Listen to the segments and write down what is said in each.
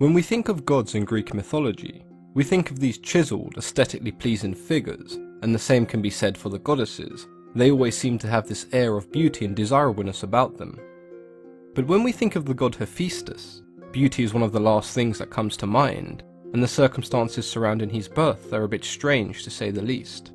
When we think of gods in Greek mythology, we think of these chiseled, aesthetically pleasing figures, and the same can be said for the goddesses. They always seem to have this air of beauty and desirableness about them. But when we think of the god Hephaestus, beauty is one of the last things that comes to mind, and the circumstances surrounding his birth are a bit strange to say the least.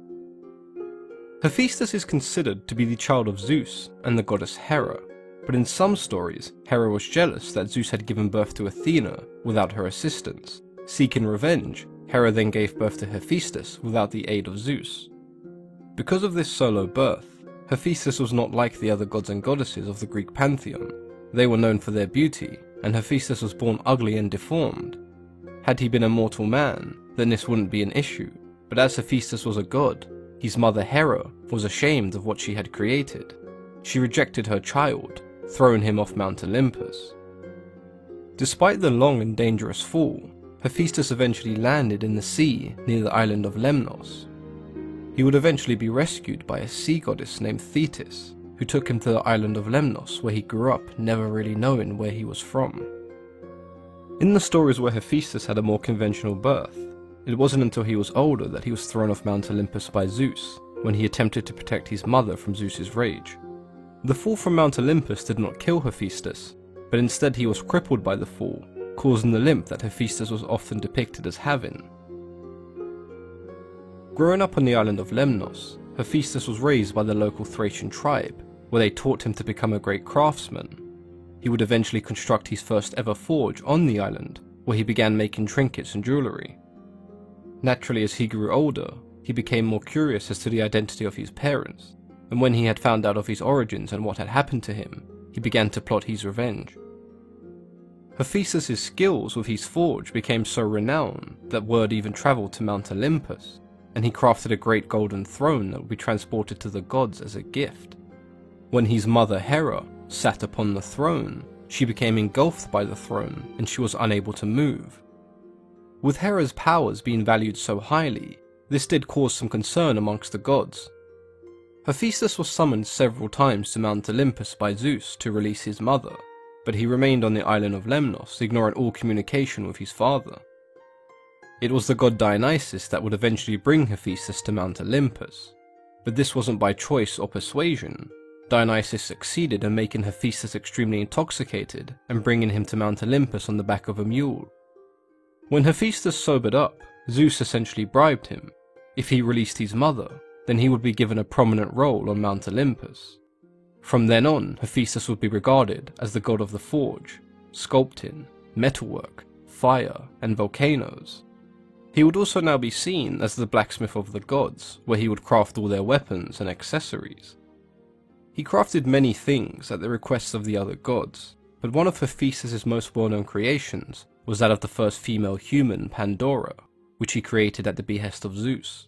Hephaestus is considered to be the child of Zeus and the goddess Hera, but in some stories, Hera was jealous that Zeus had given birth to Athena without her assistance. Seeking revenge, Hera then gave birth to Hephaestus without the aid of Zeus. Because of this solo birth, Hephaestus was not like the other gods and goddesses of the Greek pantheon. They were known for their beauty, and Hephaestus was born ugly and deformed. Had he been a mortal man, then this wouldn't be an issue, but as Hephaestus was a god, his mother Hera was ashamed of what she had created. She rejected her child, throwing him off Mount Olympus. Despite the long and dangerous fall, Hephaestus eventually landed in the sea near the island of Lemnos. He would eventually be rescued by a sea goddess named Thetis, who took him to the island of Lemnos where he grew up, never really knowing where he was from. In the stories where Hephaestus had a more conventional birth, it wasn't until he was older that he was thrown off Mount Olympus by Zeus, when he attempted to protect his mother from Zeus's rage. The fall from Mount Olympus did not kill Hephaestus, but instead he was crippled by the fall, causing the limp that Hephaestus was often depicted as having. Growing up on the island of Lemnos, Hephaestus was raised by the local Thracian tribe, where they taught him to become a great craftsman. He would eventually construct his first ever forge on the island, where he began making trinkets and jewellery. Naturally, as he grew older, he became more curious as to the identity of his parents, and when he had found out of his origins and what had happened to him, he began to plot his revenge. Hephaestus' skills with his forge became so renowned that word even travelled to Mount Olympus, and he crafted a great golden throne that would be transported to the gods as a gift. When his mother Hera sat upon the throne, she became engulfed by the throne and she was unable to move. With Hera's powers being valued so highly, this did cause some concern amongst the gods. Hephaestus was summoned several times to Mount Olympus by Zeus to release his mother, but he remained on the island of Lemnos, ignoring all communication with his father. It was the god Dionysus that would eventually bring Hephaestus to Mount Olympus, but this wasn't by choice or persuasion. Dionysus succeeded in making Hephaestus extremely intoxicated and bringing him to Mount Olympus on the back of a mule. When Hephaestus sobered up, Zeus essentially bribed him. If he released his mother, then he would be given a prominent role on Mount Olympus. From then on, Hephaestus would be regarded as the god of the forge, sculpting, metalwork, fire, and volcanoes. He would also now be seen as the blacksmith of the gods, where he would craft all their weapons and accessories. He crafted many things at the request of the other gods, but one of Hephaestus' most well-known creations was that of the first female human, Pandora, which he created at the behest of Zeus.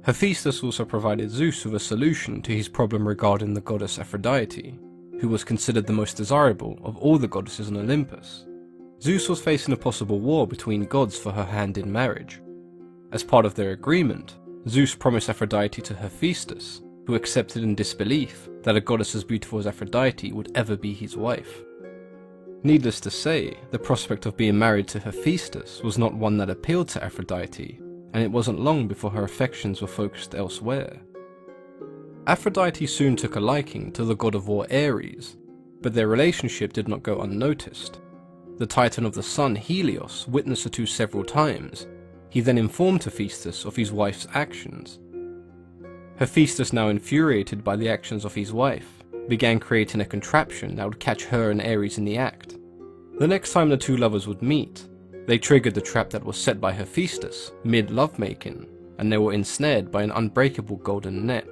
Hephaestus also provided Zeus with a solution to his problem regarding the goddess Aphrodite, who was considered the most desirable of all the goddesses on Olympus. Zeus was facing a possible war between gods for her hand in marriage. As part of their agreement, Zeus promised Aphrodite to Hephaestus, who accepted in disbelief that a goddess as beautiful as Aphrodite would ever be his wife. Needless to say, the prospect of being married to Hephaestus was not one that appealed to Aphrodite, and it wasn't long before her affections were focused elsewhere. Aphrodite soon took a liking to the god of war Ares, but their relationship did not go unnoticed. The titan of the sun, Helios, witnessed the two several times. He then informed Hephaestus of his wife's actions. Hephaestus, now infuriated by the actions of his wife, began creating a contraption that would catch her and Ares in the act. The next time the two lovers would meet, they triggered the trap that was set by Hephaestus mid-lovemaking, and they were ensnared by an unbreakable golden net.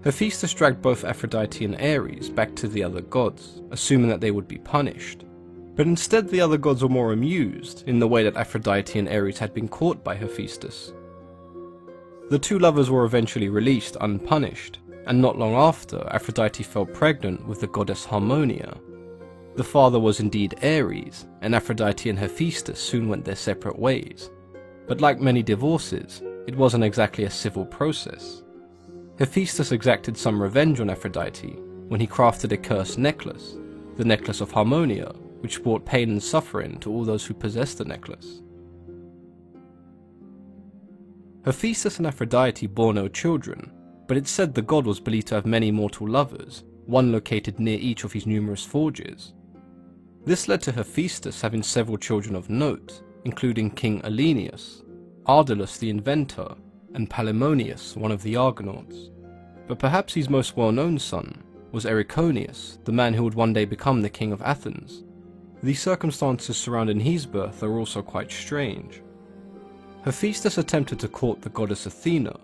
Hephaestus dragged both Aphrodite and Ares back to the other gods, assuming that they would be punished. But instead the other gods were more amused in the way that Aphrodite and Ares had been caught by Hephaestus. The two lovers were eventually released unpunished, and not long after, Aphrodite fell pregnant with the goddess Harmonia. The father was indeed Ares, and Aphrodite and Hephaestus soon went their separate ways. But like many divorces, it wasn't exactly a civil process. Hephaestus exacted some revenge on Aphrodite when he crafted a cursed necklace. the necklace of Harmonia, which brought pain and suffering to all those who possessed the necklace. Hephaestus and Aphrodite bore no children, but it's said the god was believed to have many mortal lovers, one located near each of his numerous forges. This led to Hephaestus having several children of note, including King Olenus, Ardalus the inventor, and Palimonius, one of the Argonauts. But perhaps his most well-known son was Erichonius, the man who would one day become the king of Athens. The circumstances surrounding his birth are also quite strange. Hephaestus attempted to court the goddess Athena,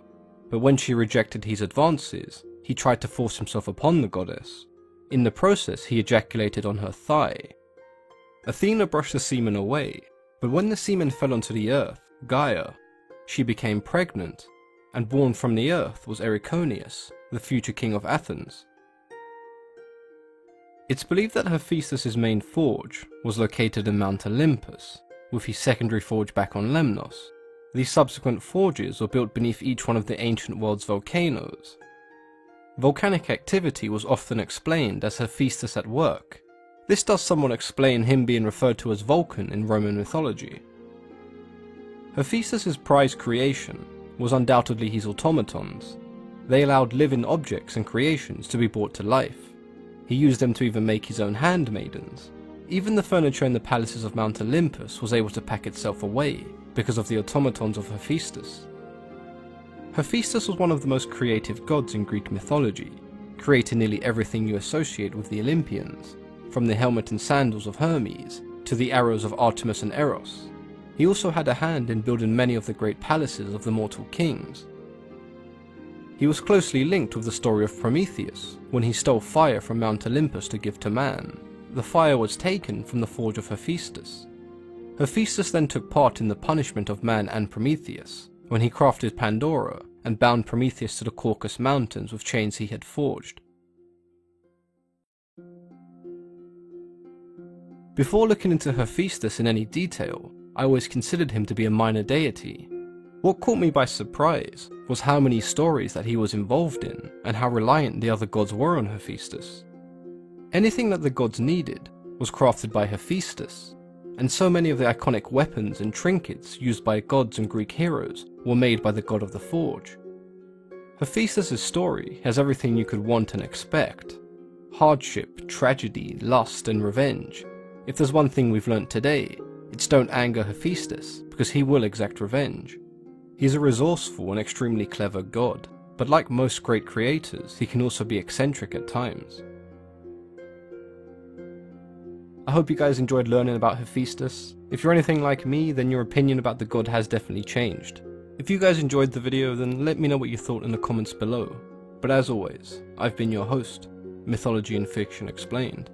but when she rejected his advances, he tried to force himself upon the goddess. In the process, he ejaculated on her thigh. Athena brushed the semen away, but when the semen fell onto the earth, Gaia, she became pregnant, and born from the earth was Erichonius, the future king of Athens. It's believed that Hephaestus' main forge was located in Mount Olympus, with his secondary forge back on Lemnos. These subsequent forges were built beneath each one of the ancient world's volcanoes. Volcanic activity was often explained as Hephaestus at work. This does somewhat explain him being referred to as Vulcan in Roman mythology. Hephaestus' prized creation was undoubtedly his automatons. They allowed living objects and creations to be brought to life. He used them to even make his own handmaidens. Even the furniture in the palaces of Mount Olympus was able to pack itself away because of the automatons of Hephaestus. Hephaestus was one of the most creative gods in Greek mythology, creating nearly everything you associate with the Olympians, from the helmet and sandals of Hermes to the arrows of Artemis and Eros. He also had a hand in building many of the great palaces of the mortal kings. He was closely linked with the story of Prometheus, when he stole fire from Mount Olympus to give to man. The fire was taken from the forge of Hephaestus. Hephaestus then took part in the punishment of man and Prometheus, when he crafted Pandora and bound Prometheus to the Caucasus Mountains with chains he had forged. Before looking into Hephaestus in any detail, I always considered him to be a minor deity. What caught me by surprise was how many stories that he was involved in, and how reliant the other gods were on Hephaestus. Anything that the gods needed was crafted by Hephaestus, and so many of the iconic weapons and trinkets used by gods and Greek heroes were made by the god of the forge. Hephaestus' story has everything you could want and expect: hardship, tragedy, lust, and revenge. If there's one thing we've learnt today, it's don't anger Hephaestus, because he will exact revenge. He's a resourceful and extremely clever god, but like most great creators, he can also be eccentric at times. I hope you guys enjoyed learning about Hephaestus. If you're anything like me, then your opinion about the god has definitely changed. If you guys enjoyed the video, then let me know what you thought in the comments below. But as always, I've been your host, Mythology and Fiction Explained.